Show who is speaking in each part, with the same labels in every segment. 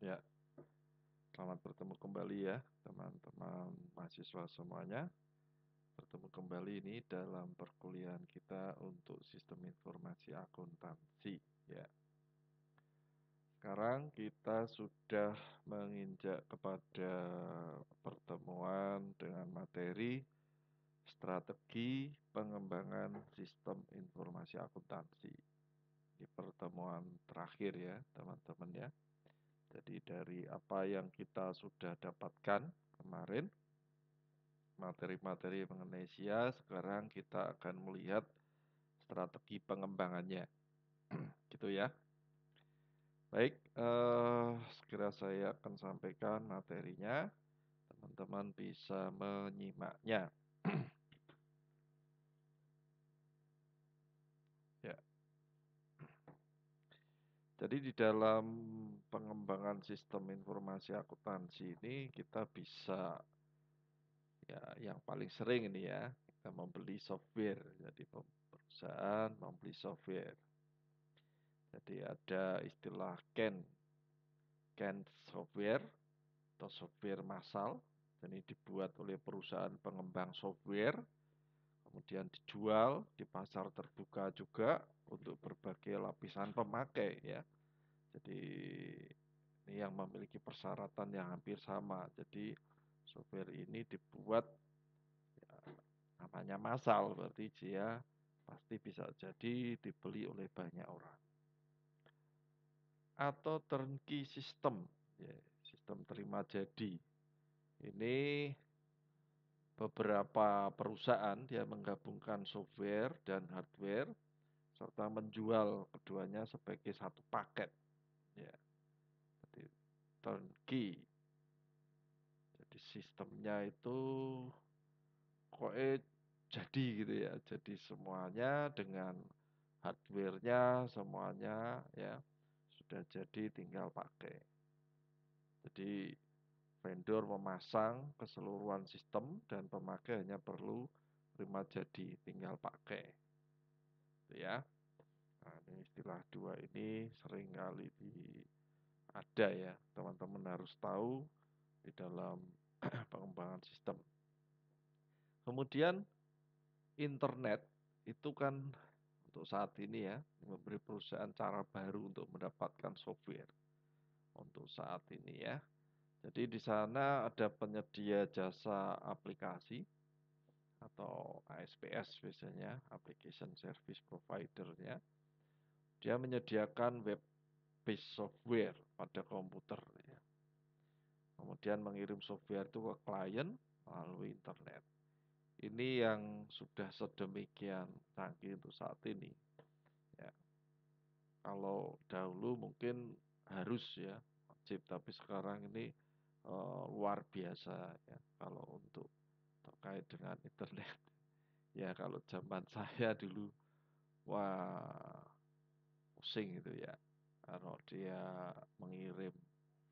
Speaker 1: Ya, selamat bertemu kembali ya, teman-teman mahasiswa semuanya. Bertemu kembali ini dalam perkuliahan kita untuk sistem informasi akuntansi ya. Sekarang kita sudah menginjak kepada pertemuan dengan materi strategi pengembangan sistem informasi akuntansi. Di pertemuan terakhir ya, teman-teman ya. Jadi dari apa yang kita sudah dapatkan kemarin, materi-materi mengenai SIA, sekarang kita akan melihat strategi pengembangannya. Gitu ya. Baik, segera saya akan sampaikan materinya. Teman-teman bisa menyimaknya. Ya. Jadi di dalam pengembangan sistem informasi akuntansi ini kita bisa ya yang paling sering ini ya, kita membeli software. Jadi perusahaan membeli software. Jadi ada istilah CAN software atau software massal. Ini dibuat oleh perusahaan pengembang software, kemudian dijual di pasar terbuka juga untuk berbagai lapisan pemakai ya. Jadi ini yang memiliki persyaratan yang hampir sama. Jadi software ini dibuat ya, namanya massal, berarti dia pasti bisa jadi dibeli oleh banyak orang. Atau turnkey system, ya, sistem terima jadi. Ini beberapa perusahaan dia menggabungkan software dan hardware serta menjual keduanya sebagai satu paket. Ya, jadi turnkey. Jadi sistemnya itu kok jadi gitu ya. Jadi semuanya dengan hardware-nya semuanya ya sudah jadi tinggal pakai. Jadi vendor memasang keseluruhan sistem dan pemakai hanya perlu terima jadi, tinggal pakai. Gitu ya. Nah, ini istilah dua ini sering kali ada ya. Teman-teman harus tahu di dalam pengembangan sistem. Kemudian internet itu kan untuk saat ini ya memberi perusahaan cara baru untuk mendapatkan software untuk saat ini ya. Jadi di sana ada penyedia jasa aplikasi atau ASPS biasanya, Application Service Provider-nya. Dia menyediakan web-based software pada komputer ya. Kemudian mengirim software itu ke klien melalui internet. Ini yang sudah sedemikian canggih untuk saat ini. Ya. Kalau dahulu mungkin harus ya wajib, tapi sekarang ini luar biasa ya kalau untuk terkait dengan internet. Ya kalau zaman saya dulu, wah pusing gitu ya. Kalau dia mengirim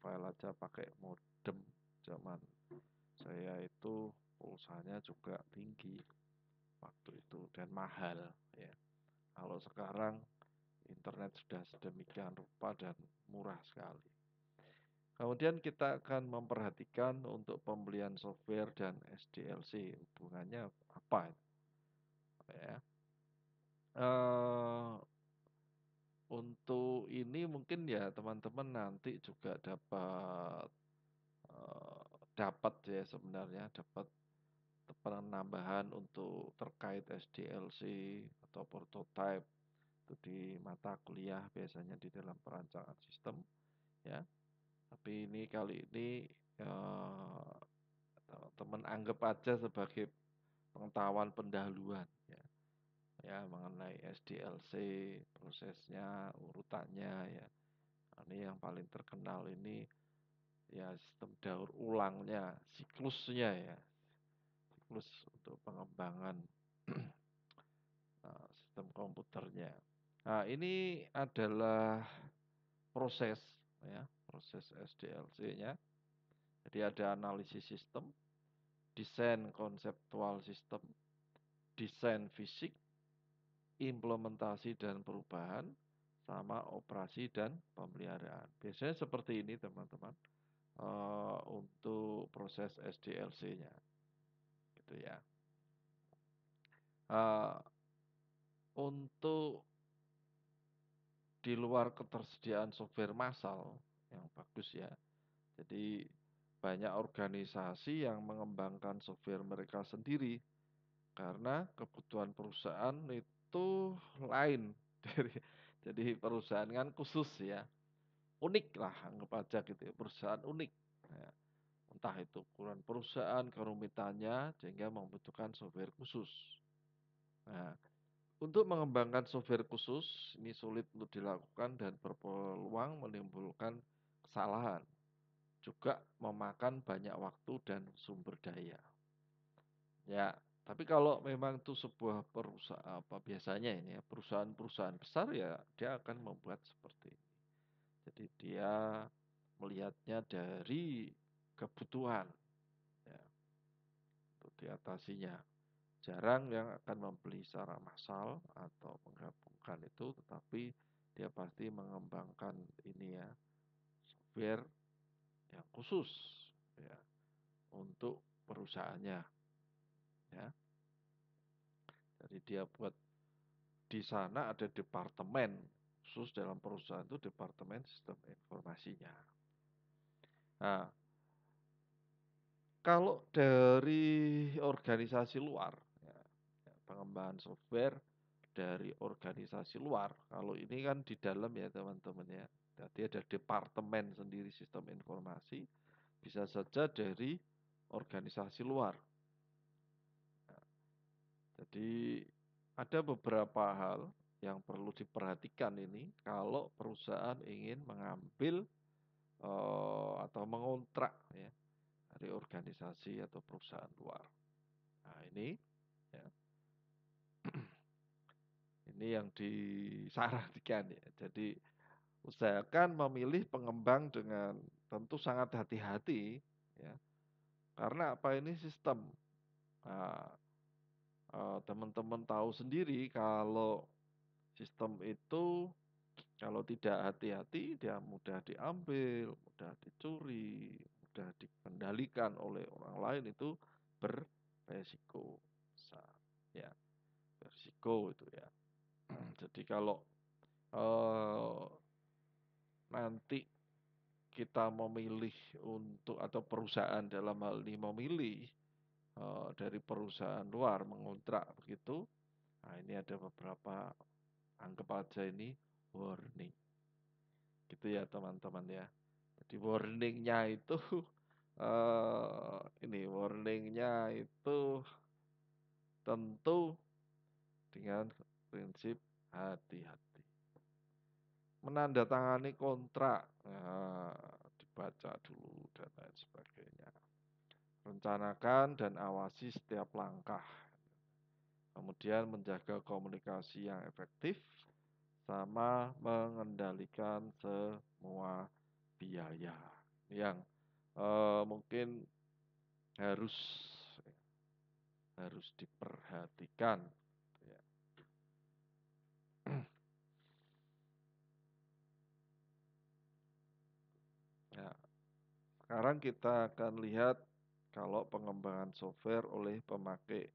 Speaker 1: file aja pakai modem, zaman saya itu pulsanya juga tinggi waktu itu dan mahal ya. Kalau sekarang internet sudah sedemikian rupa dan murah sekali. Kemudian kita akan memperhatikan untuk pembelian software dan SDLC hubungannya apa ya. Eh, untuk ini mungkin ya teman-teman nanti juga dapat ya sebenarnya dapat penambahan untuk terkait SDLC atau prototype itu di mata kuliah biasanya di dalam perancangan sistem ya. Tapi ini kali ini eh, teman anggap aja sebagai pengetahuan pendahuluan ya. Ya mengenai SDLC, prosesnya, urutannya ya. Ini yang paling terkenal ini ya sistem daur ulangnya, siklusnya ya. Siklus untuk pengembangan sistem komputernya. Nah, ini adalah proses ya, proses SDLC-nya. Jadi ada analisis sistem, desain konseptual sistem, desain fisik, implementasi dan perubahan, sama operasi dan pemeliharaan. Biasanya seperti ini teman-teman, untuk proses SDLC-nya, gitu ya. Eee, untuk di luar ketersediaan software massal yang bagus ya, jadi banyak organisasi yang mengembangkan software mereka sendiri karena kebutuhan perusahaan itu lain dari jadi perusahaan kan khusus ya, unik lah anggap aja gitu ya, perusahaan unik. Ya, entah itu ukuran perusahaan, kerumitannya sehingga membutuhkan software khusus. Nah, untuk mengembangkan software khusus ini sulit untuk dilakukan dan berpeluang menimbulkan kesalahan, juga memakan banyak waktu dan sumber daya. Ya, tapi kalau memang itu sebuah perusahaan apa biasanya ini ya, perusahaan-perusahaan besar ya dia akan membuat seperti ini. Jadi dia melihatnya dari kebutuhan ya, untuk diatasinya. Jarang yang akan membeli secara massal atau menggabungkan itu, tetapi dia pasti mengembangkan ini ya, software yang khusus ya untuk perusahaannya ya. Jadi dia buat di sana ada departemen khusus dalam perusahaan itu departemen sistem informasinya. Nah, kalau dari organisasi luar, ya, ya, pengembangan software dari organisasi luar, kalau ini kan di dalam ya teman-teman ya. Jadi ada departemen sendiri sistem informasi, bisa saja dari organisasi luar. Nah, jadi ada beberapa hal yang perlu diperhatikan ini kalau perusahaan ingin mengambil atau mengontrak ya dari organisasi atau perusahaan luar. Nah, ya, ini yang disarankan ya. Jadi usahakan memilih pengembang dengan tentu sangat hati-hati ya. Karena apa ini sistem. Nah, teman-teman tahu sendiri kalau sistem itu kalau tidak hati-hati dia mudah diambil, mudah dicuri, mudah dikendalikan oleh orang lain itu beresiko besar ya, beresiko itu ya. Jadi kalau eh, nanti kita memilih untuk atau perusahaan dalam hal ini memilih dari perusahaan luar mengontrak begitu, nah ini ada beberapa anggap aja ini warning. Gitu ya teman-teman ya. Jadi warningnya itu ini warningnya itu tentu dengan prinsip hati-hati. Menandatangani kontrak, dibaca dulu dan lain sebagainya. Rencanakan dan awasi setiap langkah. Kemudian menjaga komunikasi yang efektif sama mengendalikan semua biaya yang mungkin harus harus diperhatikan ya. Nah, sekarang kita akan lihat kalau pengembangan software oleh pemakai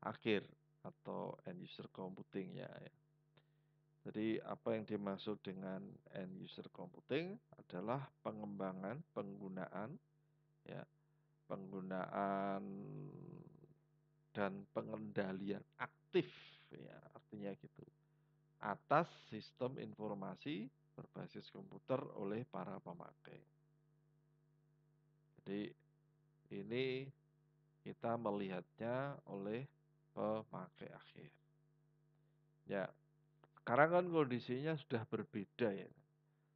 Speaker 1: akhir atau end user computing ya. Jadi apa yang dimaksud dengan end user computing adalah pengembangan penggunaan ya, penggunaan dan pengendalian aktif ya, artinya gitu atas sistem informasi berbasis komputer oleh para pemakai. Jadi ini kita melihatnya oleh pemakai akhir. Ya, sekarang kan kondisinya sudah berbeda ya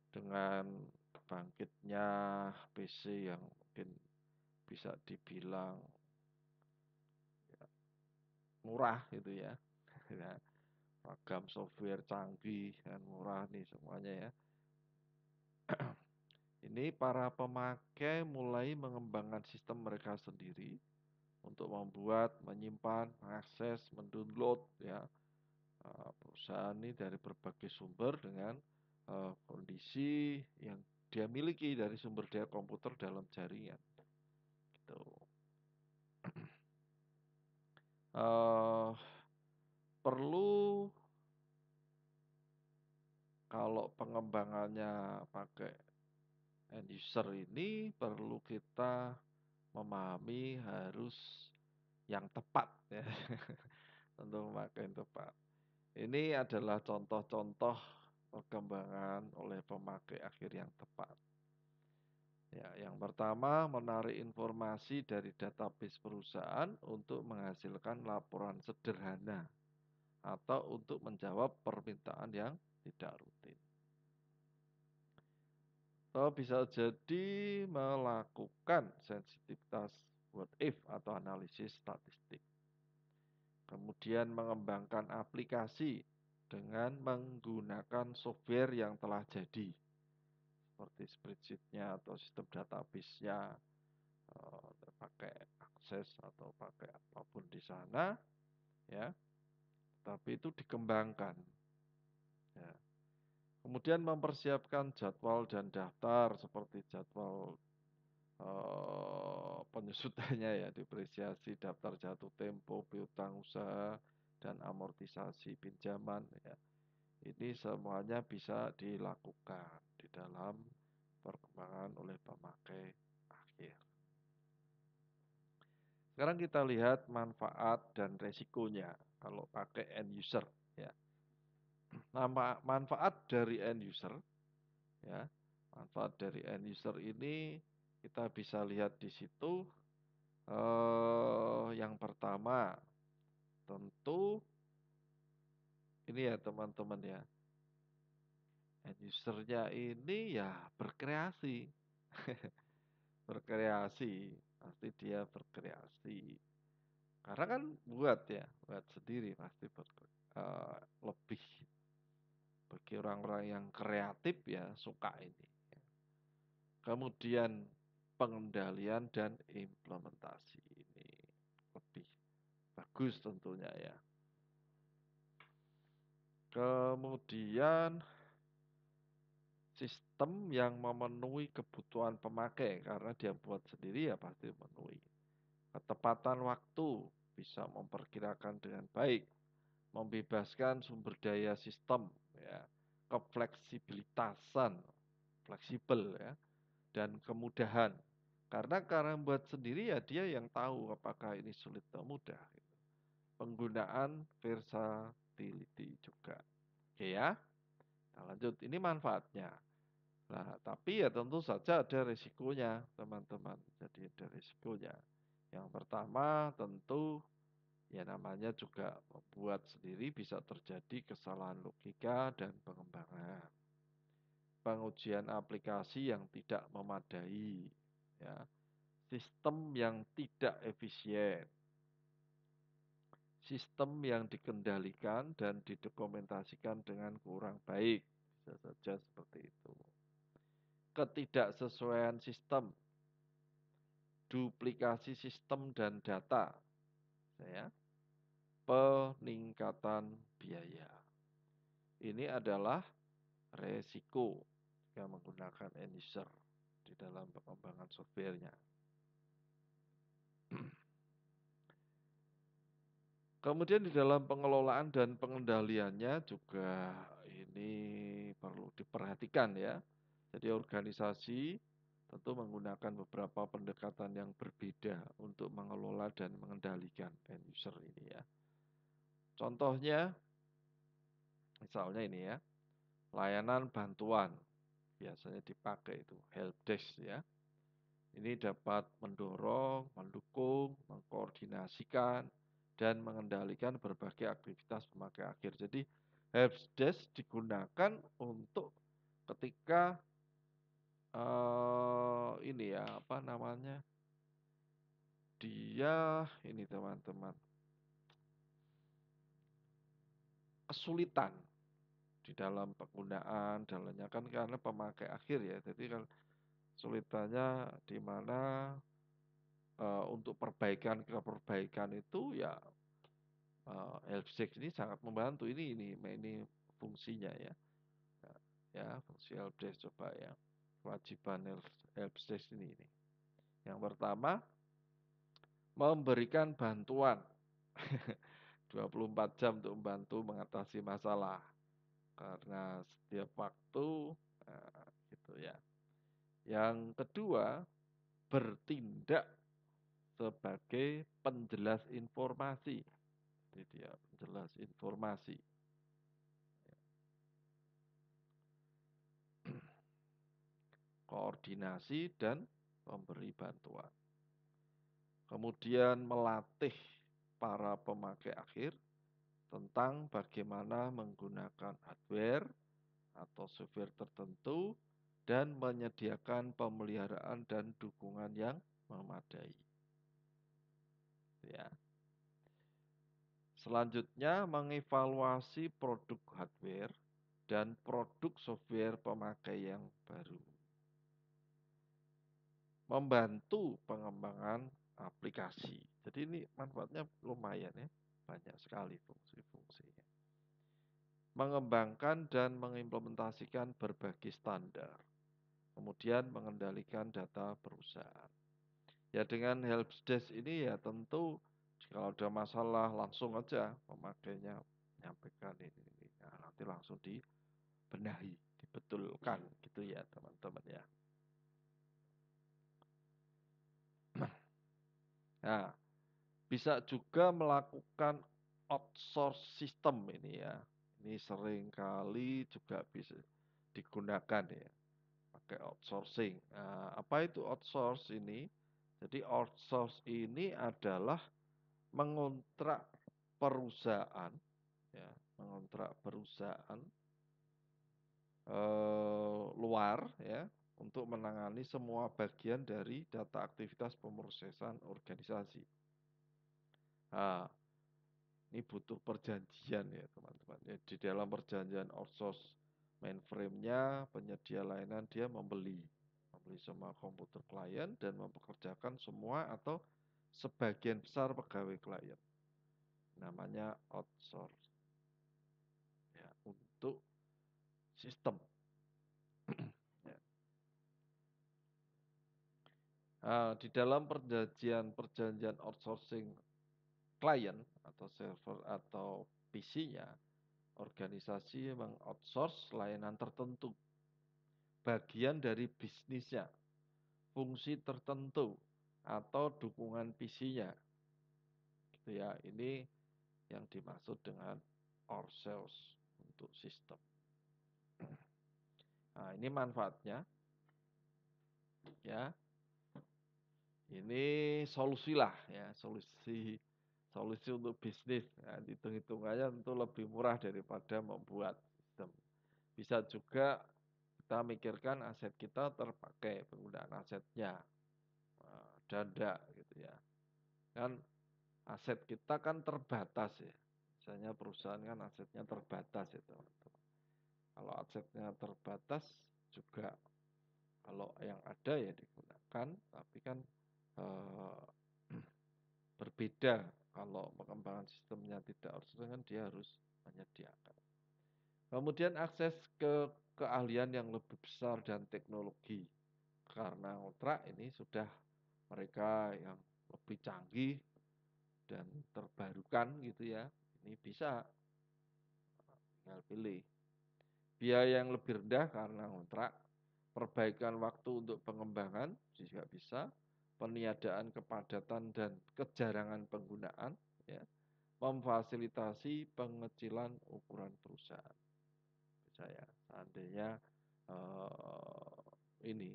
Speaker 1: dengan bangkitnya PC yang mungkin bisa dibilang ya, murah gitu ya. Ya, ragam software canggih dan murah nih semuanya ya. Ini para pemakai mulai mengembangkan sistem mereka sendiri untuk membuat, menyimpan, mengakses, mendownload ya Perusahaan ini dari berbagai sumber dengan kondisi yang dia miliki dari sumber daya komputer dalam jaringan. Gitu. Perlu kalau pengembangannya pakai end user ini perlu kita memahami harus yang tepat ya, untuk memakai yang tepat. Ini adalah contoh-contoh perkembangan oleh pemakai akhir yang tepat. Ya, yang pertama menarik informasi dari database perusahaan untuk menghasilkan laporan sederhana atau untuk menjawab permintaan yang tidak rutin. Bisa jadi melakukan sensitivitas what if atau analisis statistik. Kemudian mengembangkan aplikasi dengan menggunakan software yang telah jadi, seperti spreadsheet-nya atau sistem database-nya, pakai akses atau pakai apapun di sana, ya. Tapi itu dikembangkan. Ya. Kemudian mempersiapkan jadwal dan daftar seperti jadwal penyusutannya ya, depresiasi, daftar jatuh tempo, piutang usaha, dan amortisasi pinjaman ya. Ini semuanya bisa dilakukan di dalam perkembangan oleh pemakai akhir. Sekarang kita lihat manfaat dan resikonya kalau pakai end user ya. Nah, manfaat dari end user ya. Manfaat dari end user ini kita bisa lihat di situ. Yang pertama tentu ini ya teman-teman ya. End user-nya ini ya berkreasi. Berkreasi, pasti dia berkreasi. Karena kan buat sendiri pasti lebih bagi orang-orang yang kreatif ya suka ini. Kemudian pengendalian dan implementasi ini lebih bagus tentunya ya. Kemudian sistem yang memenuhi kebutuhan pemakai karena dia buat sendiri ya pasti memenuhi. Ketepatan waktu bisa memperkirakan dengan baik, membebaskan sumber daya sistem ya, kefleksibilitasan, fleksibel ya, dan kemudahan. Karena buat sendiri ya dia yang tahu apakah ini sulit atau mudah. Penggunaan versatility juga. Oke ya. Nah, lanjut, ini manfaatnya. Nah, tapi ya tentu saja ada risikonya, teman-teman. Jadi ada risikonya. Yang pertama tentu ya namanya juga membuat sendiri bisa terjadi kesalahan logika dan pengembangan. Pengujian aplikasi yang tidak memadai, ya. Sistem yang tidak efisien. Sistem yang dikendalikan dan didokumentasikan dengan kurang baik. Bisa saja seperti itu. Ketidaksesuaian sistem, duplikasi sistem dan data, ya. Peningkatan biaya. Ini adalah resiko jika menggunakan end user di dalam pengembangan softwarenya. Kemudian di dalam pengelolaan dan pengendaliannya juga ini perlu diperhatikan ya. Jadi organisasi tentu menggunakan beberapa pendekatan yang berbeda untuk mengelola dan mengendalikan end user ini ya. Contohnya, misalnya ini ya, layanan bantuan biasanya dipakai itu helpdesk ya. Ini dapat mendorong, mendukung, mengkoordinasikan, dan mengendalikan berbagai aktivitas pemakai akhir. Jadi helpdesk digunakan untuk ketika ini ya apa namanya, dia ini teman-teman kesulitan di dalam penggunaan dalamnya kan karena pemakai akhir ya. Jadi kan kesulitannya di mana untuk perbaikan itu ya helpdesk ini sangat membantu. Ini fungsinya ya. Ya, fungsi helpdesk coba ya. Kewajiban helpdesk ini. Yang pertama, memberikan bantuan 24 jam untuk membantu mengatasi masalah. Karena setiap waktu, gitu ya. Yang kedua, bertindak sebagai penjelas informasi. Jadi dia penjelas informasi. Koordinasi dan memberi bantuan. Kemudian melatih para pemakai akhir tentang bagaimana menggunakan hardware atau software tertentu dan menyediakan pemeliharaan dan dukungan yang memadai. Ya. Selanjutnya, mengevaluasi produk hardware dan produk software pemakai yang baru. Membantu pengembangan aplikasi. Jadi ini manfaatnya lumayan ya, banyak sekali fungsi-fungsinya. Mengembangkan dan mengimplementasikan berbagai standar. Kemudian mengendalikan data perusahaan. Ya dengan helpdesk ini ya tentu kalau ada masalah langsung aja pemakainya menyampaikan ini. Nah, nanti langsung dibenahi, dibetulkan gitu ya teman-teman ya. Nah, bisa juga melakukan outsource system ini ya. Ini sering kali juga bisa digunakan ya, pakai outsourcing. Nah, apa itu outsource ini? Jadi outsource ini adalah mengontrak perusahaan, ya, mengontrak perusahaan luar ya untuk menangani semua bagian dari data aktivitas pemrosesan organisasi. Nah, ini butuh perjanjian ya teman-teman. Ya, di dalam perjanjian outsource mainframe-nya, penyedia layanan dia membeli semua komputer klien dan mempekerjakan semua atau sebagian besar pegawai klien. Namanya outsource. Ya, untuk sistem. Ya. Nah, di dalam perjanjian outsourcing klien atau server atau PC-nya, organisasi mengoutsource layanan tertentu, bagian dari bisnisnya, fungsi tertentu, atau dukungan PC-nya. Gitu ya, ini yang dimaksud dengan ourselves untuk sistem. Nah, ini manfaatnya. Ya, ini solusi lah ya, solusi untuk bisnis. Nah, hitung-hitungannya tentu lebih murah daripada membuat sistem. Bisa juga kita mikirkan aset kita terpakai, penggunaan asetnya, danda gitu ya. Kan aset kita kan terbatas ya. Misalnya perusahaan kan asetnya terbatas ya teman-teman. Kalau asetnya terbatas juga kalau yang ada ya digunakan, tapi kan eh, berbeda kalau pengembangan sistemnya tidak outsourcing kan dia harus menyediakan. Kemudian akses ke keahlian yang lebih besar dan teknologi. Karena kontrak ini sudah mereka yang lebih canggih dan terbarukan gitu ya. Ini bisa tinggal pilih. Biaya yang lebih rendah karena kontrak, perbaikan waktu untuk pengembangan juga bisa, peniadaan kepadatan dan kejarangan penggunaan, ya, memfasilitasi pengecilan ukuran perusahaan. Saya seandainya ini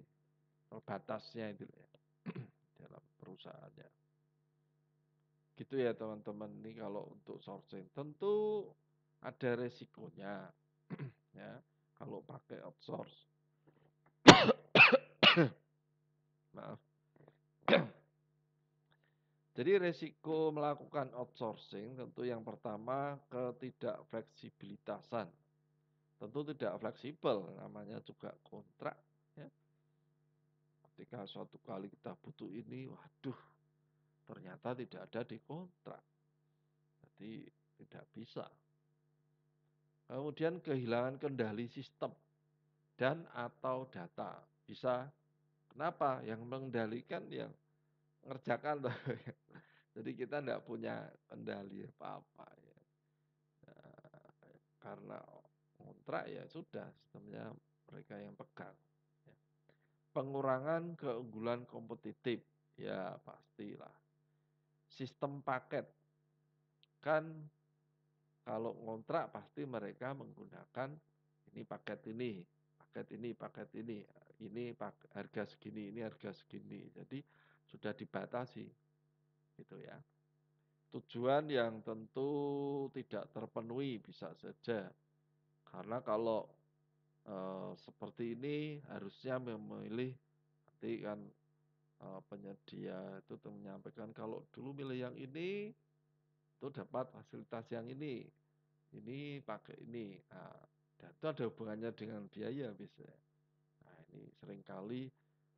Speaker 1: terbatasnya itu ya dalam perusahaannya. Gitu ya teman-teman, ini kalau untuk sourcing tentu ada resikonya ya kalau pakai outsource. Maaf. Jadi resiko melakukan outsourcing tentu yang pertama ketidakfleksibilitasan. Tentu tidak fleksibel, namanya juga kontrak. Ya. Ketika suatu kali kita butuh ini, waduh, ternyata tidak ada di kontrak. Jadi Tidak bisa. Kemudian kehilangan kendali sistem dan atau data. Bisa. Kenapa? Yang mengendalikan yang ngerjakan toh. Jadi kita tidak punya kendali apa-apa ya. Karena kontrak ya sudah sistemnya mereka yang pegang. Ya. Pengurangan keunggulan kompetitif, ya pastilah. Sistem paket, kan kalau ngontrak pasti mereka menggunakan ini paket ini, paket ini, paket ini harga segini, ini harga segini. Jadi sudah dibatasi, gitu ya. Tujuan yang tentu tidak terpenuhi bisa saja. Karena kalau seperti ini harusnya memilih nanti kan penyedia itu menyampaikan kalau dulu milih yang ini itu dapat fasilitas yang ini pakai ini. Nah, dan itu ada hubungannya dengan biaya biasanya. Nah, ini seringkali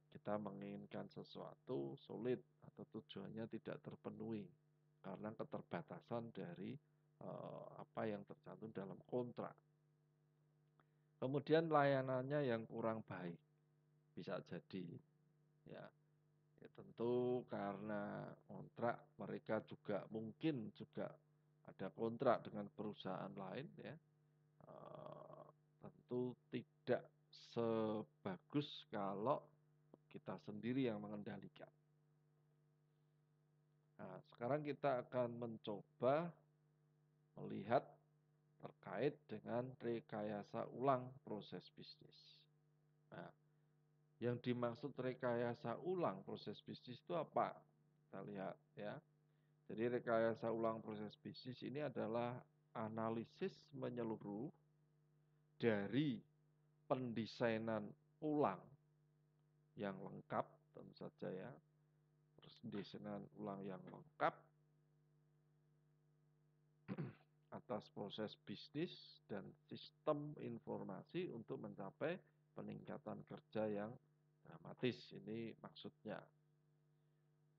Speaker 1: kita menginginkan sesuatu sulit atau tujuannya tidak terpenuhi karena keterbatasan dari apa yang tercantum dalam kontrak. Kemudian layanannya yang kurang baik bisa jadi ya. Ya tentu karena kontrak mereka juga mungkin juga ada kontrak dengan perusahaan lain ya. Tentu tidak sebagus kalau kita sendiri yang mengendalikan. Nah, sekarang kita akan mencoba melihat terkait dengan rekayasa ulang proses bisnis. Nah, yang dimaksud rekayasa ulang proses bisnis itu apa? Kita lihat ya. Jadi rekayasa ulang proses bisnis ini adalah analisis menyeluruh dari pendesainan ulang yang lengkap tentu saja ya. Pendesainan ulang yang lengkap atas proses bisnis dan sistem informasi untuk mencapai peningkatan kerja yang dramatis. Ini maksudnya.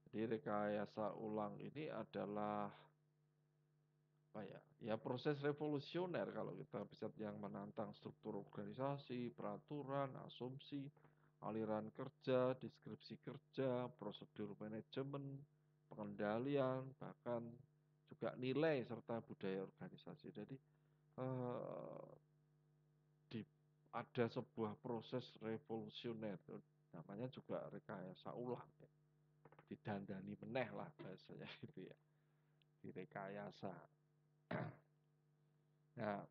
Speaker 1: Jadi rekayasa ulang ini adalah apa ya? Ya proses revolusioner kalau kita bisa yang menantang struktur organisasi, peraturan, asumsi, aliran kerja, deskripsi kerja, prosedur manajemen, pengendalian, bahkan juga nilai serta budaya organisasi. Jadi eh, di, ada sebuah proses revolusioner, namanya juga rekayasa ulang. Ya. Didandani meneh lah bahasanya gitu ya, direkayasa. Nah,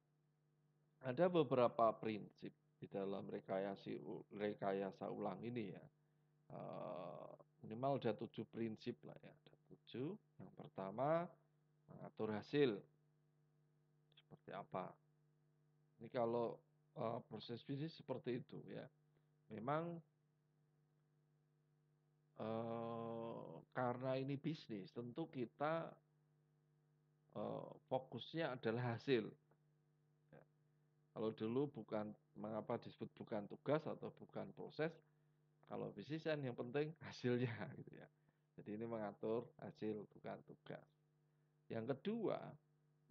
Speaker 1: ada beberapa prinsip di dalam rekayasa ulang ini ya. Minimal ada 7 prinsip lah ya. Ada 7. Yang pertama, mengatur hasil. Seperti apa? Ini kalau proses bisnis seperti itu ya. Memang karena ini bisnis, tentu kita fokusnya adalah hasil. Ya. Kalau dulu bukan, mengapa disebut bukan tugas atau bukan proses, kalau bisnis kan yang penting hasilnya gitu ya. Jadi ini mengatur hasil bukan tugas. Yang kedua,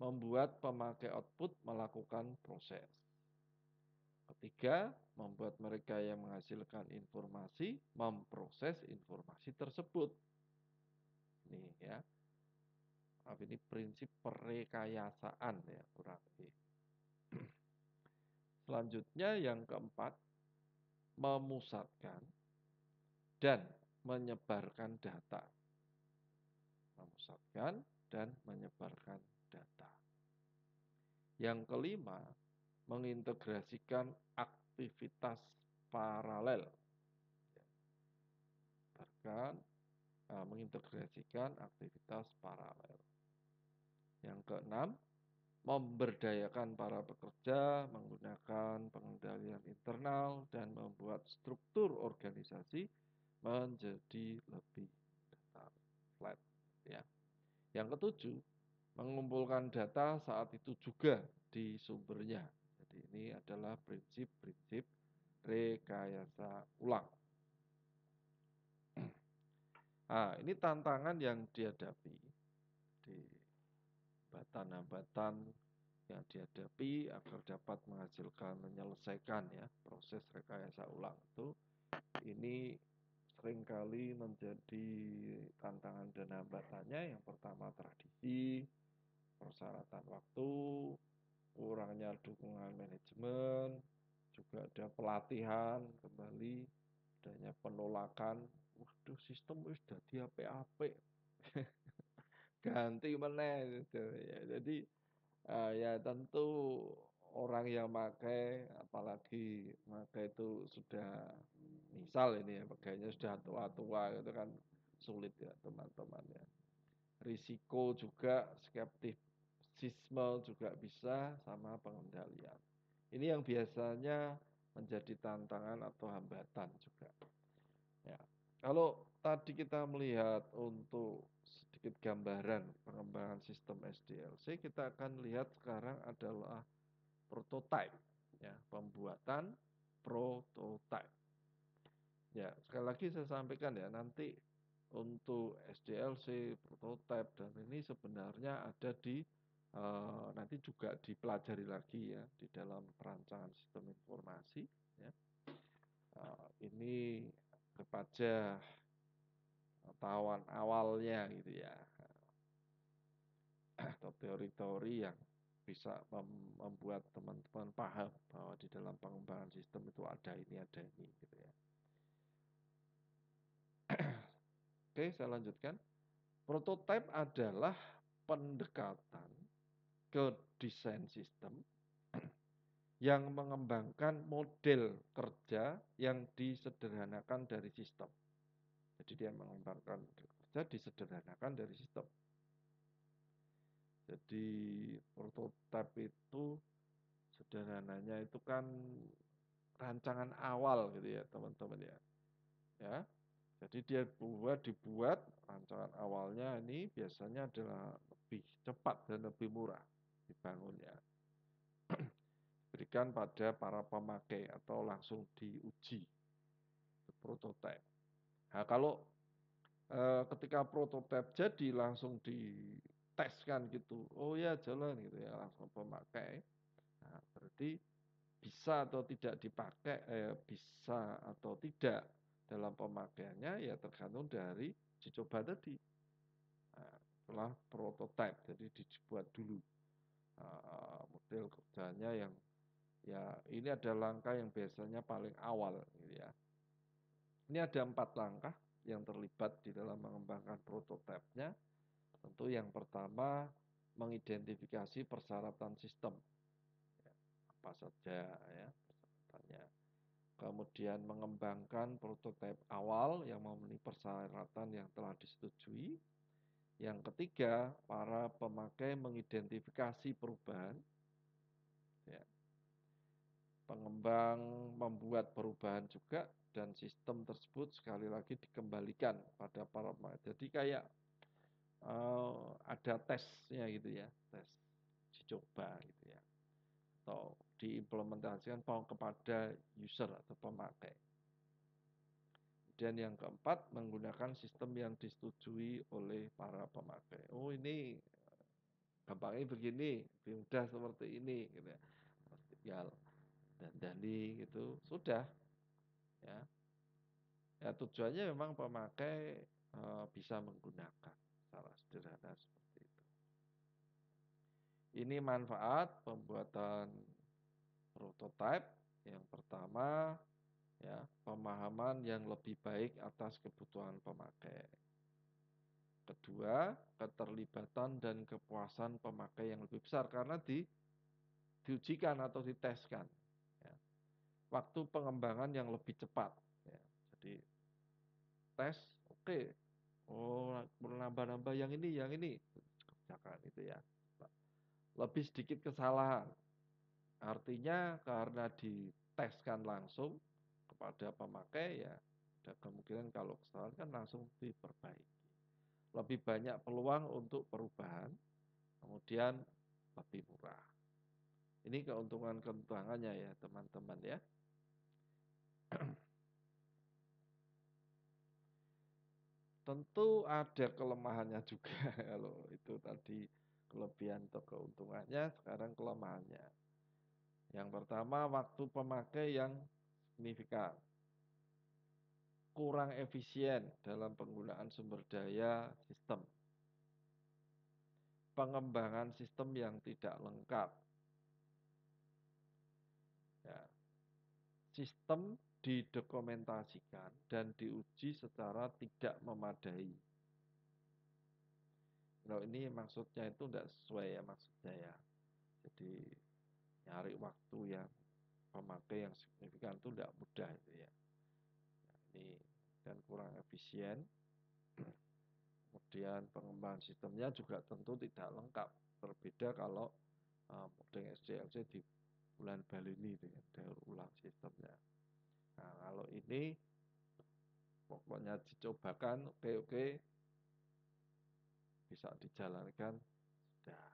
Speaker 1: membuat pemakai output melakukan proses. Ketiga, membuat mereka yang menghasilkan informasi memproses informasi tersebut. Ini ya. Ini prinsip perekayasaan ya, kurang lebih. Selanjutnya yang keempat, memusatkan dan menyebarkan data. Memusatkan dan menyebarkan data. Yang kelima, mengintegrasikan aktivitas paralel. Bahkan mengintegrasikan aktivitas paralel. Yang keenam, memberdayakan para pekerja menggunakan pengendalian internal dan membuat struktur organisasi menjadi lebih ketat, flat ya. Yang ketujuh, mengumpulkan data saat itu juga di sumbernya. Jadi ini adalah prinsip-prinsip rekayasa ulang. Nah, ini tantangan yang dihadapi di hambatan-hambatan yang dihadapi agar dapat menyelesaikan ya proses rekayasa ulang itu. Ini seringkali menjadi tantangan dan hambatannya. Yang pertama tradisi, persyaratan waktu, kurangnya dukungan manajemen, juga ada pelatihan kembali, adanya penolakan. Waduh, sistem wis dadi apik-apik. Ganti meneh gitu ya. Jadi ya tentu orang yang pakai, apalagi pakai itu sudah misal ini ya, pakainya sudah tua-tua gitu kan sulit ya teman-teman ya. Risiko juga, skeptisisme juga bisa, sama pengendalian. Ini yang biasanya menjadi tantangan atau hambatan juga. Ya. Kalau tadi kita melihat untuk sedikit gambaran pengembangan sistem SDLC, kita akan lihat sekarang adalah prototype, ya, pembuatan prototype. Ya, sekali lagi saya sampaikan ya, nanti untuk SDLC, prototype, dan ini sebenarnya ada di nanti juga dipelajari lagi ya di dalam perancangan sistem informasi. Ya. Ini kepada pengetahuan awalnya gitu ya, atau teori-teori yang bisa membuat teman-teman paham bahwa di dalam pengembangan sistem itu ada ini gitu ya. Oke, saya lanjutkan. Prototype adalah pendekatan ke desain sistem yang mengembangkan model kerja yang disederhanakan dari sistem. Jadi dia mengembangkan model kerja disederhanakan dari sistem. Jadi prototype itu sederhananya itu kan rancangan awal gitu ya teman-teman ya. Ya, jadi dia dibuat rancangan awalnya ini biasanya adalah lebih cepat dan lebih murah dibangunnya. Berikan pada para pemakai atau langsung diuji prototipe. Nah, kalau ketika prototipe jadi langsung diteskan gitu, oh ya jalan gitu ya langsung pemakai. Nah, berarti bisa atau tidak dipakai, bisa atau tidak dalam pemakaiannya ya tergantung dari uji coba tadi. Nah, setelah prototype, jadi dibuat dulu model kerjanya yang ya ini ada langkah yang biasanya paling awal gitu ya. Ini ada 4 langkah yang terlibat di dalam mengembangkan prototipenya. Tentu yang pertama mengidentifikasi persyaratan sistem. Ya, apa saja ya persyaratannya. Kemudian mengembangkan prototipe awal yang memenuhi persyaratan yang telah disetujui. Yang ketiga, para pemakai mengidentifikasi perubahan. Ya. Pengembang membuat perubahan juga dan sistem tersebut sekali lagi dikembalikan pada para pemakai. Jadi kayak ada tesnya gitu ya, tes uji coba gitu ya, atau diimplementasikan kepada user atau pemakai. Dan yang keempat, menggunakan sistem yang disetujui oleh para pemakai. Oh ini gampangnya begini, lebih mudah seperti ini, gitu ya. Tinggal dandani gitu, sudah. Ya, ya tujuannya memang pemakai bisa menggunakan secara sederhana seperti itu. Ini manfaat pembuatan prototipe. Yang pertama, ya pemahaman yang lebih baik atas kebutuhan pemakai. Kedua, keterlibatan dan kepuasan pemakai yang lebih besar karena diujikan atau diteskan. Ya. Waktu pengembangan yang lebih cepat. Ya. Jadi tes, oke. Oh, nambah-nambah yang ini, kerjakan itu ya. Lebih sedikit kesalahan. Artinya karena diteskan langsung kepada pemakai ya, ada kemungkinan kalau kesalahan kan langsung diperbaiki. Lebih banyak peluang untuk perubahan, kemudian lebih murah. Ini keuntungan-keuntungannya ya teman-teman ya. Tentu ada kelemahannya juga kalau itu tadi kelebihan atau keuntungannya, sekarang kelemahannya. Yang pertama, waktu pemakai yang signifikan. Kurang efisien dalam penggunaan sumber daya sistem. Pengembangan sistem yang tidak lengkap. Ya. Sistem didokumentasikan dan diuji secara tidak memadai. Kalau ini maksudnya itu tidak sesuai ya maksudnya ya. Jadi nyari waktu yang pemakai yang signifikan itu tidak mudah itu ya. Ini dan kurang efisien. Kemudian pengembangan sistemnya juga tentu tidak lengkap. Berbeda kalau modeng SDLC di bulan Balini dengan daur ulang sistemnya. Nah, kalau ini pokoknya dicobakan, oke, bisa dijalankan, sudah.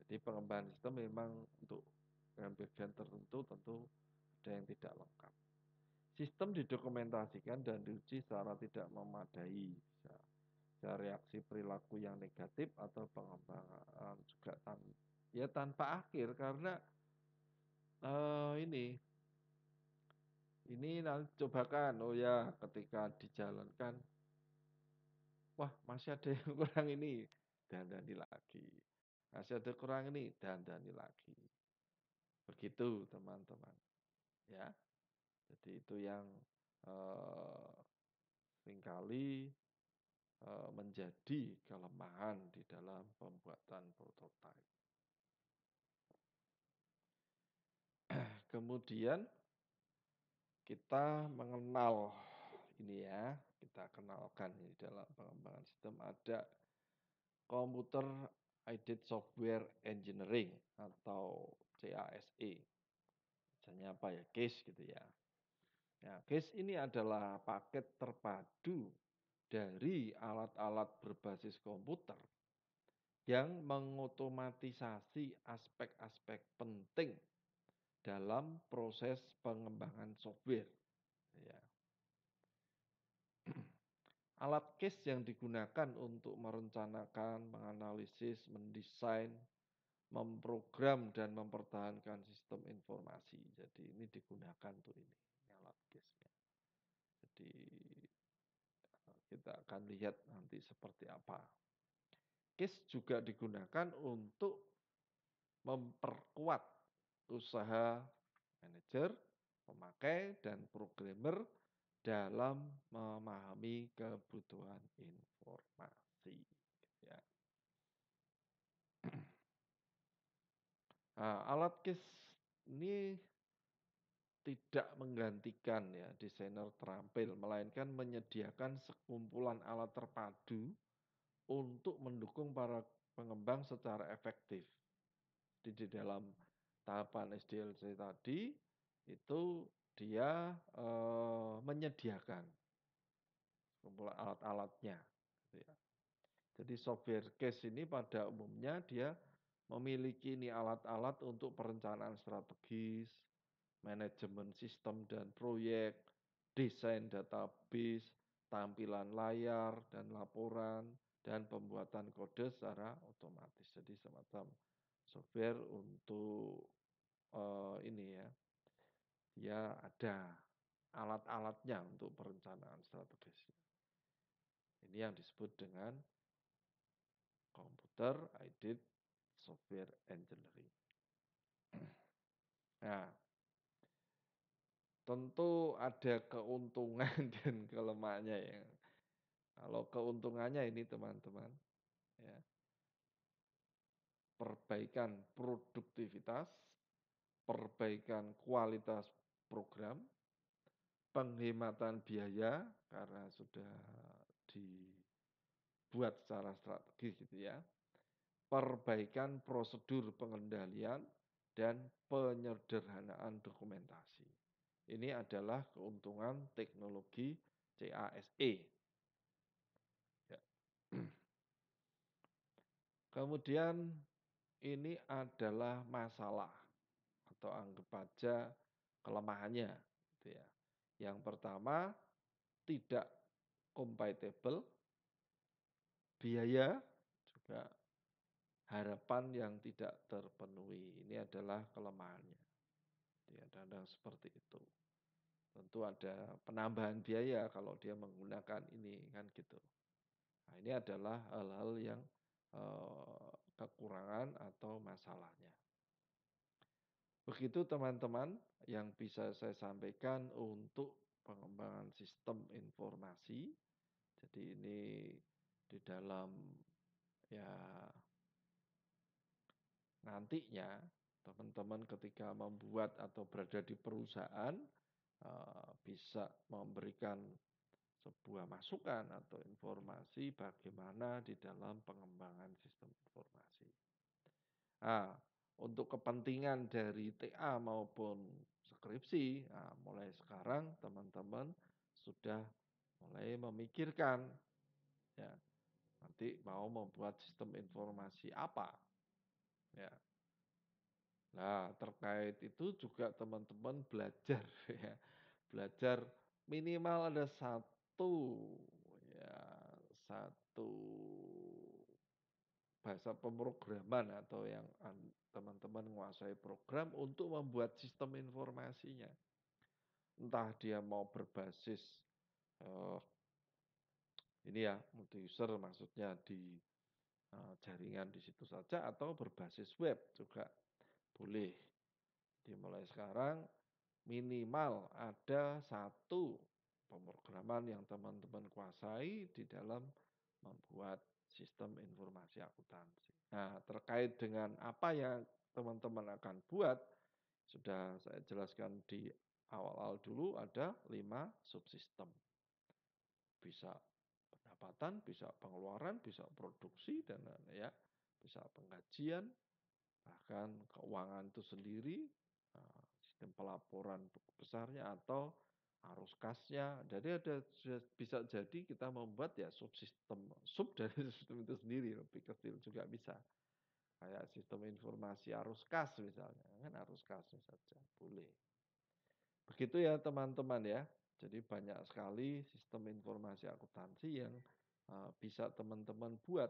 Speaker 1: Jadi pengembangan sistem memang untuk bagian tertentu tentu ada yang tidak lengkap. Sistem didokumentasikan dan diuji secara tidak memadai. Bisa reaksi perilaku yang negatif atau pengembangan juga tanpa akhir karena ini nanti cobakan, oh ya ketika dijalankan, wah masih ada yang kurang ini, dandani lagi. Masih ada kurang ini, dandani lagi. Begitu teman-teman. Ya, jadi itu yang seringkali menjadi kelemahan di dalam pembuatan prototipe. Kemudian kita mengenal ini ya, kita kenalkan di dalam pengembangan sistem ada Computer Aided Software Engineering atau CASE. Misalnya apa ya, CASE gitu ya. Nah, CASE ini adalah paket terpadu dari alat-alat berbasis komputer yang mengotomatisasi aspek-aspek penting dalam proses pengembangan software. Ya. Alat CASE yang digunakan untuk merencanakan, menganalisis, mendesain, memprogram, dan mempertahankan sistem informasi. Jadi ini digunakan tuh ini alat CASE-nya. Jadi kita akan lihat nanti seperti apa. CASE juga digunakan untuk memperkuat usaha manajer, pemakai, dan programmer dalam memahami kebutuhan informasi. Ya. Nah, alat CASE ini tidak menggantikan ya desainer terampil, melainkan menyediakan sekumpulan alat terpadu untuk mendukung para pengembang secara efektif. Di dalam tahapan SDLC tadi itu dia menyediakan kumpulan alat-alatnya. Gitu ya. Jadi software CASE ini pada umumnya dia memiliki ini alat-alat untuk perencanaan strategis, manajemen sistem dan proyek, desain database, tampilan layar dan laporan, dan pembuatan kode secara otomatis. Jadi semacam software untuk ini ya, dia ada alat-alatnya untuk perencanaan strategis. Ini yang disebut dengan Computer Aided Software Engineering. Nah, tentu ada keuntungan dan kelemahannya ya. Kalau keuntungannya ini teman-teman, ya, perbaikan produktivitas, perbaikan kualitas program, penghematan biaya karena sudah dibuat secara strategis gitu ya, perbaikan prosedur pengendalian, dan penyederhanaan dokumentasi. Ini adalah keuntungan teknologi CASE. Ya. Kemudian ini adalah masalah atau anggap saja kelemahannya. Gitu ya. Yang pertama, tidak compatible, biaya juga harapan yang tidak terpenuhi. Ini adalah kelemahannya. Ya, kadang seperti itu. Tentu ada penambahan biaya kalau dia menggunakan ini kan gitu. Nah, ini adalah hal-hal yang kekurangan atau masalahnya. Begitu teman-teman yang bisa saya sampaikan untuk pengembangan sistem informasi. Jadi ini di dalam ya nantinya teman-teman ketika membuat atau berada di perusahaan bisa memberikan sebuah masukan atau informasi bagaimana di dalam pengembangan sistem informasi. Nah, untuk kepentingan dari TA maupun skripsi, nah, mulai sekarang teman-teman sudah mulai memikirkan ya, nanti mau membuat sistem informasi apa ya. Nah, terkait itu juga teman-teman belajar ya. Belajar minimal ada satu ya, satu bahasa pemrograman atau yang teman-teman menguasai program untuk membuat sistem informasinya. Entah dia mau berbasis eh, ini ya multi user maksudnya di jaringan di situ saja atau berbasis web juga boleh. Dimulai sekarang minimal ada satu pemrograman yang teman-teman kuasai di dalam membuat sistem informasi akuntansi. Nah, terkait dengan apa yang teman-teman akan buat, sudah saya jelaskan di awal-awal dulu ada 5 subsistem. Bisa pendapatan, bisa pengeluaran, bisa produksi, dan ya, bisa penggajian, bahkan keuangan itu sendiri, sistem pelaporan besarnya atau arus kasnya. Jadi ada bisa jadi kita membuat ya subsistem sub dari sistem itu sendiri lebih kecil juga bisa. Kayak sistem informasi arus kas misalnya, kan arus kasnya saja boleh. Begitu ya teman-teman ya. Jadi banyak sekali sistem informasi akuntansi yang bisa teman-teman buat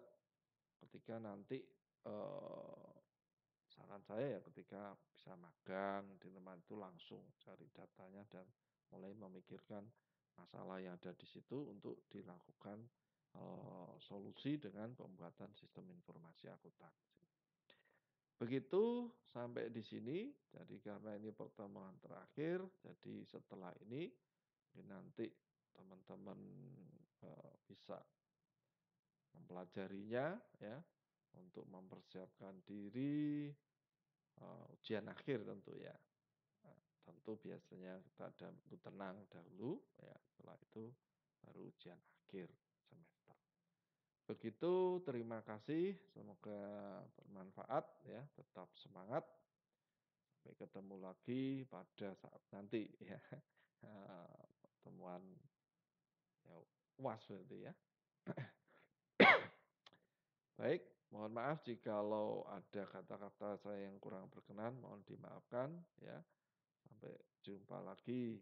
Speaker 1: ketika nanti saran saya ya ketika bisa magang di tempat itu langsung cari datanya dan mulai memikirkan masalah yang ada di situ untuk dilakukan solusi dengan pembuatan sistem informasi akuntansi. Begitu sampai di sini. Jadi karena ini pertemuan terakhir, jadi setelah ini nanti teman-teman bisa mempelajarinya ya untuk mempersiapkan diri ujian akhir tentu ya. Nah, tentu biasanya kita dulu tenang dahulu ya, setelah itu baru ujian akhir semester. Begitu, terima kasih, semoga bermanfaat ya, tetap semangat. Sampai ketemu lagi pada saat nanti ya. Pertemuan ya, UAS berarti ya. Baik, mohon maaf jikalau ada kata-kata saya yang kurang berkenan, mohon dimaafkan ya. Sampai jumpa lagi.